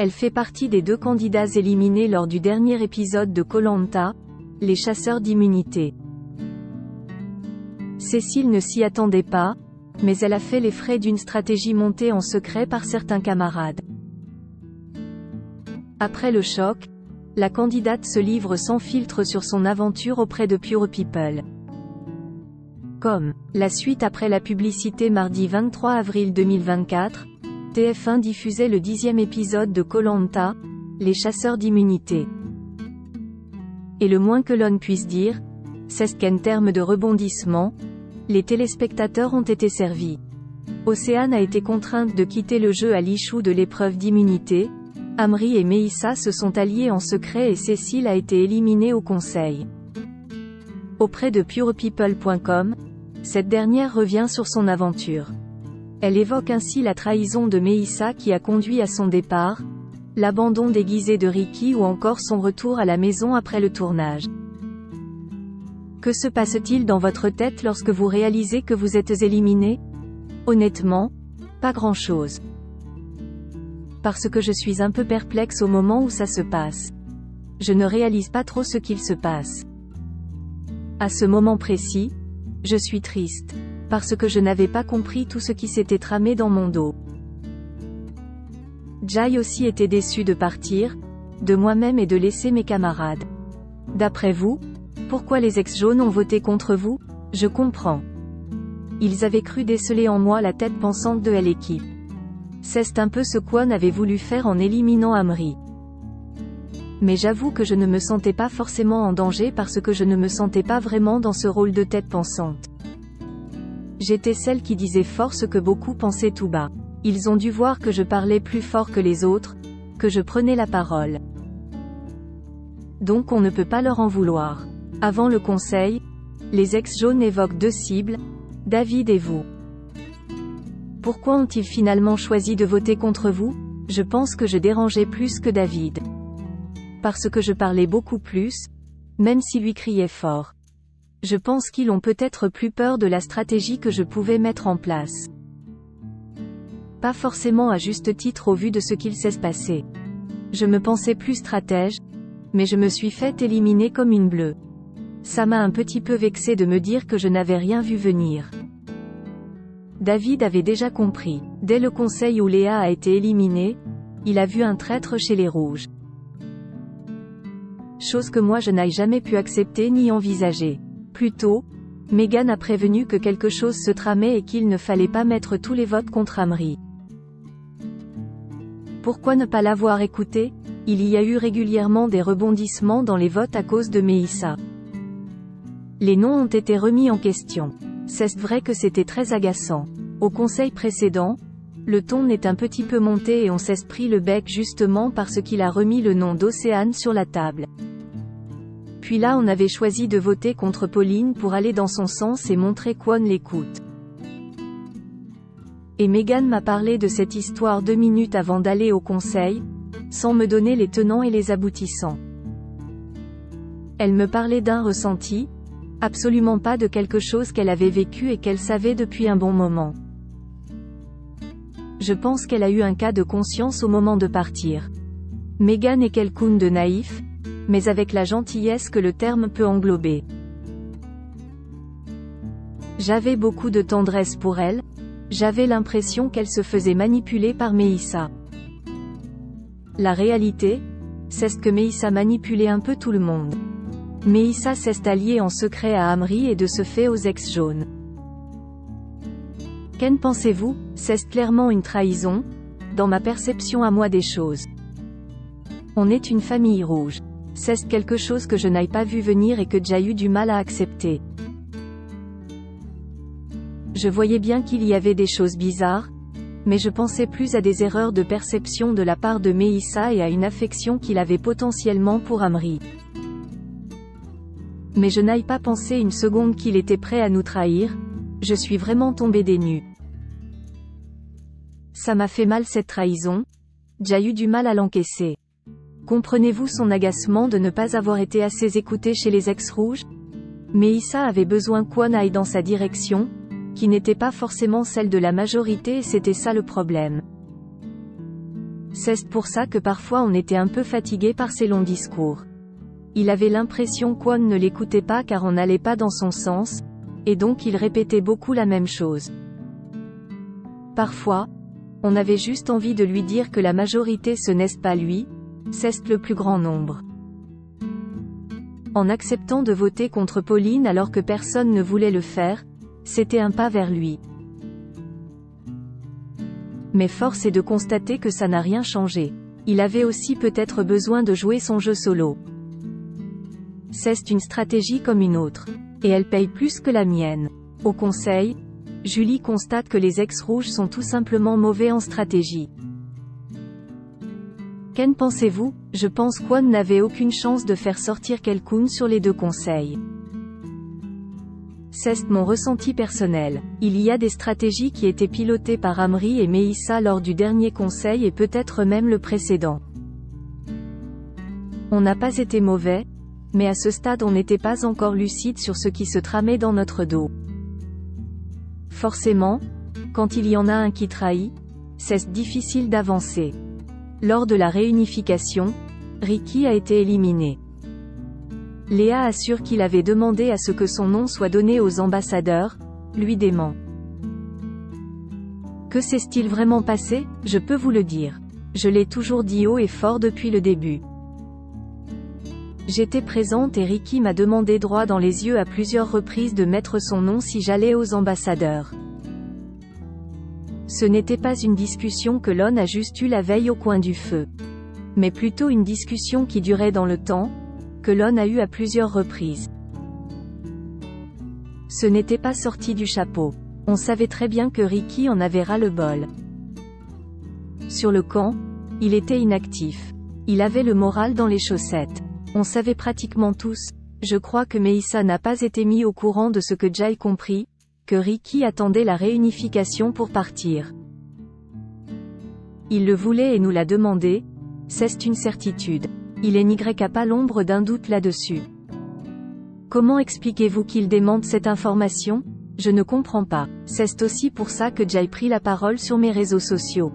Elle fait partie des 2 candidats éliminés lors du dernier épisode de Koh-Lanta, les chasseurs d'immunité. Cécile ne s'y attendait pas, mais elle a fait les frais d'une stratégie montée en secret par certains camarades. Après le choc, la candidate se livre sans filtre sur son aventure auprès de Pure People. Comme la suite après la publicité mardi 23 avril 2024, TF1 diffusait le 10e épisode de Koh-Lanta, les chasseurs d'immunité. Et le moins que l'on puisse dire, c'est qu'en termes de rebondissement, les téléspectateurs ont été servis. Océane a été contrainte de quitter le jeu à l'issue de l'épreuve d'immunité, Amri et Meissa se sont alliés en secret et Cécile a été éliminée au conseil. Auprès de purepeople.com, cette dernière revient sur son aventure. Elle évoque ainsi la trahison de Meissa qui a conduit à son départ, l'abandon déguisé de Ricky ou encore son retour à la maison après le tournage. Que se passe-t-il dans votre tête lorsque vous réalisez que vous êtes éliminé? Honnêtement, pas grand-chose. Parce que je suis un peu perplexe au moment où ça se passe. Je ne réalise pas trop ce qu'il se passe. À ce moment précis, je suis triste. Parce que je n'avais pas compris tout ce qui s'était tramé dans mon dos. Jai aussi était déçu de partir, de moi-même et de laisser mes camarades. D'après vous, pourquoi les ex-jaunes ont voté contre vous? Je comprends. Ils avaient cru déceler en moi la tête pensante de l'équipe. C'est un peu ce qu'On avait voulu faire en éliminant Amri. Mais j'avoue que je ne me sentais pas forcément en danger parce que je ne me sentais pas vraiment dans ce rôle de tête pensante. J'étais celle qui disait fort ce que beaucoup pensaient tout bas. Ils ont dû voir que je parlais plus fort que les autres, que je prenais la parole. Donc on ne peut pas leur en vouloir. Avant le conseil, les ex-jaunes évoquent 2 cibles, David et vous. Pourquoi ont-ils finalement choisi de voter contre vous? Je pense que je dérangeais plus que David. Parce que je parlais beaucoup plus, même si lui criait fort. Je pense qu'ils ont peut-être plus peur de la stratégie que je pouvais mettre en place. Pas forcément à juste titre au vu de ce qu'il s'est passé. Je me pensais plus stratège, mais je me suis fait éliminer comme une bleue. Ça m'a un petit peu vexé de me dire que je n'avais rien vu venir. David avait déjà compris. Dès le conseil où Léa a été éliminée, il a vu un traître chez les rouges. Chose que moi je n'ai jamais pu accepter ni envisager. Plus tôt, Megan a prévenu que quelque chose se tramait et qu'il ne fallait pas mettre tous les votes contre Amri. Pourquoi ne pas l'avoir écouté? Il y a eu régulièrement des rebondissements dans les votes à cause de Meissa. Les noms ont été remis en question. C'est vrai que c'était très agaçant. Au conseil précédent, le ton est un petit peu monté et on s'est pris le bec justement parce qu'il a remis le nom d'Océane sur la table. Puis là on avait choisi de voter contre Pauline pour aller dans son sens et montrer qu'On l'écoute. Et Megan m'a parlé de cette histoire 2 minutes avant d'aller au conseil, sans me donner les tenants et les aboutissants. Elle me parlait d'un ressenti, absolument pas de quelque chose qu'elle avait vécu et qu'elle savait depuis un bon moment. Je pense qu'elle a eu un cas de conscience au moment de partir. Megan est quelqu'un de naïf, mais avec la gentillesse que le terme peut englober. J'avais beaucoup de tendresse pour elle, j'avais l'impression qu'elle se faisait manipuler par Meissa. La réalité, c'est que Meissa manipulait un peu tout le monde. Meissa s'est alliée en secret à Amri et de ce fait aux ex-jaunes. Qu'en pensez-vous? C'est clairement une trahison, dans ma perception à moi des choses. On est une famille rouge. C'est quelque chose que je n'ai pas vu venir et que j'ai eu du mal à accepter. Je voyais bien qu'il y avait des choses bizarres, mais je pensais plus à des erreurs de perception de la part de Meissa et à une affection qu'il avait potentiellement pour Amri. Mais je n'ai pas pensé une seconde qu'il était prêt à nous trahir, je suis vraiment tombée des nues. Ça m'a fait mal cette trahison, j'ai eu du mal à l'encaisser. Comprenez-vous son agacement de ne pas avoir été assez écouté chez les ex-rouges? Meissa avait besoin qu'On aille dans sa direction, qui n'était pas forcément celle de la majorité et c'était ça le problème. C'est pour ça que parfois on était un peu fatigué par ses longs discours. Il avait l'impression qu'on ne l'écoutait pas car on n'allait pas dans son sens, et donc il répétait beaucoup la même chose. Parfois, on avait juste envie de lui dire que la majorité ce n'est pas lui, c'est le plus grand nombre. En acceptant de voter contre Pauline alors que personne ne voulait le faire, c'était un pas vers lui. Mais force est de constater que ça n'a rien changé. Il avait aussi peut-être besoin de jouer son jeu solo. C'est une stratégie comme une autre. Et elle paye plus que la mienne. Au conseil, Julie constate que les ex-rouges sont tout simplement mauvais en stratégie. Qu'en pensez-vous? Je pense qu'On n'avait aucune chance de faire sortir quelqu'un sur les deux conseils. C'est mon ressenti personnel. Il y a des stratégies qui étaient pilotées par Amri et Meissa lors du dernier conseil et peut-être même le précédent. On n'a pas été mauvais, mais à ce stade on n'était pas encore lucide sur ce qui se tramait dans notre dos. Forcément, quand il y en a un qui trahit, c'est difficile d'avancer. Lors de la réunification, Ricky a été éliminé. Léa assure qu'il avait demandé à ce que son nom soit donné aux ambassadeurs, lui dément. Que s'est-il vraiment passé? Je peux vous le dire. Je l'ai toujours dit haut et fort depuis le début. J'étais présente et Ricky m'a demandé droit dans les yeux à plusieurs reprises de mettre son nom si j'allais aux ambassadeurs. Ce n'était pas une discussion que l'on a juste eue la veille au coin du feu. Mais plutôt une discussion qui durait dans le temps, que l'on a eu à plusieurs reprises. Ce n'était pas sorti du chapeau. On savait très bien que Ricky en avait ras-le-bol. Sur le camp, il était inactif. Il avait le moral dans les chaussettes. On savait pratiquement tous, je crois que Meissa n'a pas été mis au courant de ce que Jai comprit, que Ricky attendait la réunification pour partir. Il le voulait et nous l'a demandé, c'est une certitude. Il n'y a pas l'ombre d'un doute là-dessus. Comment expliquez-vous qu'il démente cette information? Je ne comprends pas. C'est aussi pour ça que Jai pris la parole sur mes réseaux sociaux.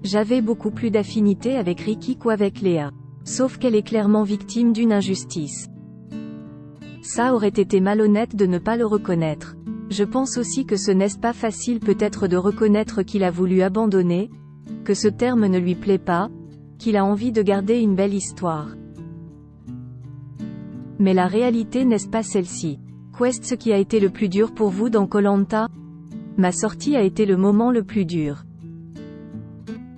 J'avais beaucoup plus d'affinité avec Ricky qu'avec Léa. Sauf qu'elle est clairement victime d'une injustice. Ça aurait été malhonnête de ne pas le reconnaître. Je pense aussi que ce n'est pas facile peut-être de reconnaître qu'il a voulu abandonner, que ce terme ne lui plaît pas, qu'il a envie de garder une belle histoire. Mais la réalité n'est pas celle-ci. Qu'est ce qui a été le plus dur pour vous dans Koh-Lanta? Ma sortie a été le moment le plus dur.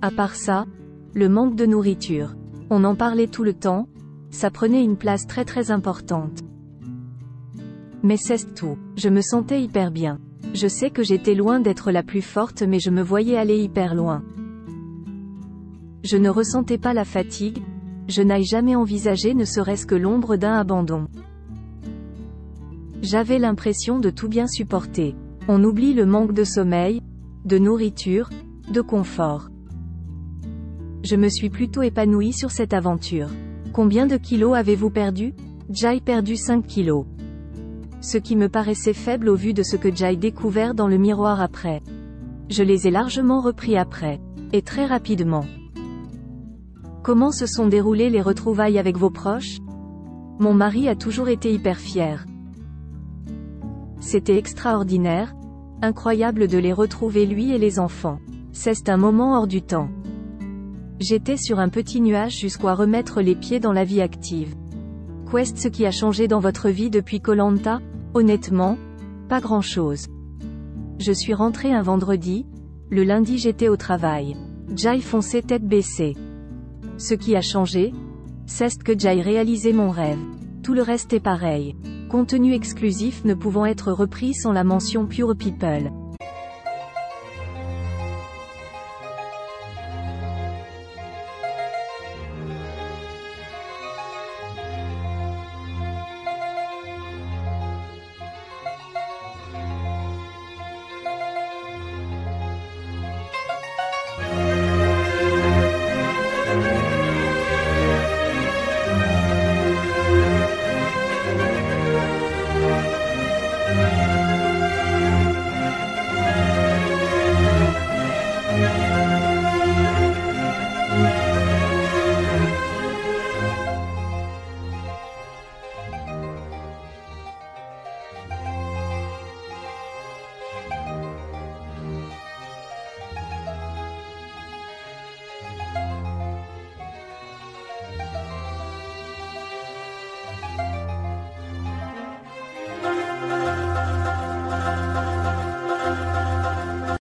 À part ça, le manque de nourriture. On en parlait tout le temps, ça prenait une place très importante. Mais c'est tout, je me sentais hyper bien. Je sais que j'étais loin d'être la plus forte mais je me voyais aller hyper loin. Je ne ressentais pas la fatigue, je n'ai jamais envisagé ne serait-ce que l'ombre d'un abandon. J'avais l'impression de tout bien supporter. On oublie le manque de sommeil, de nourriture, de confort. Je me suis plutôt épanouie sur cette aventure. Combien de kilos avez-vous perdu? Jai perdu 5 kilos. Ce qui me paraissait faible au vu de ce que Jai découvert dans le miroir après. Je les ai largement repris après. Et très rapidement. Comment se sont déroulées les retrouvailles avec vos proches? Mon mari a toujours été hyper fier. C'était extraordinaire, incroyable de les retrouver lui et les enfants. C'est un moment hors du temps. J'étais sur un petit nuage jusqu'à remettre les pieds dans la vie active. Qu'est ce qui a changé dans votre vie depuis Koh-Lanta? Honnêtement, pas grand-chose. Je suis rentrée un vendredi, le lundi j'étais au travail. Jai fonçait tête baissée. Ce qui a changé, c'est que Jai réalisait mon rêve. Tout le reste est pareil. Contenu exclusif ne pouvant être repris sans la mention Pure People.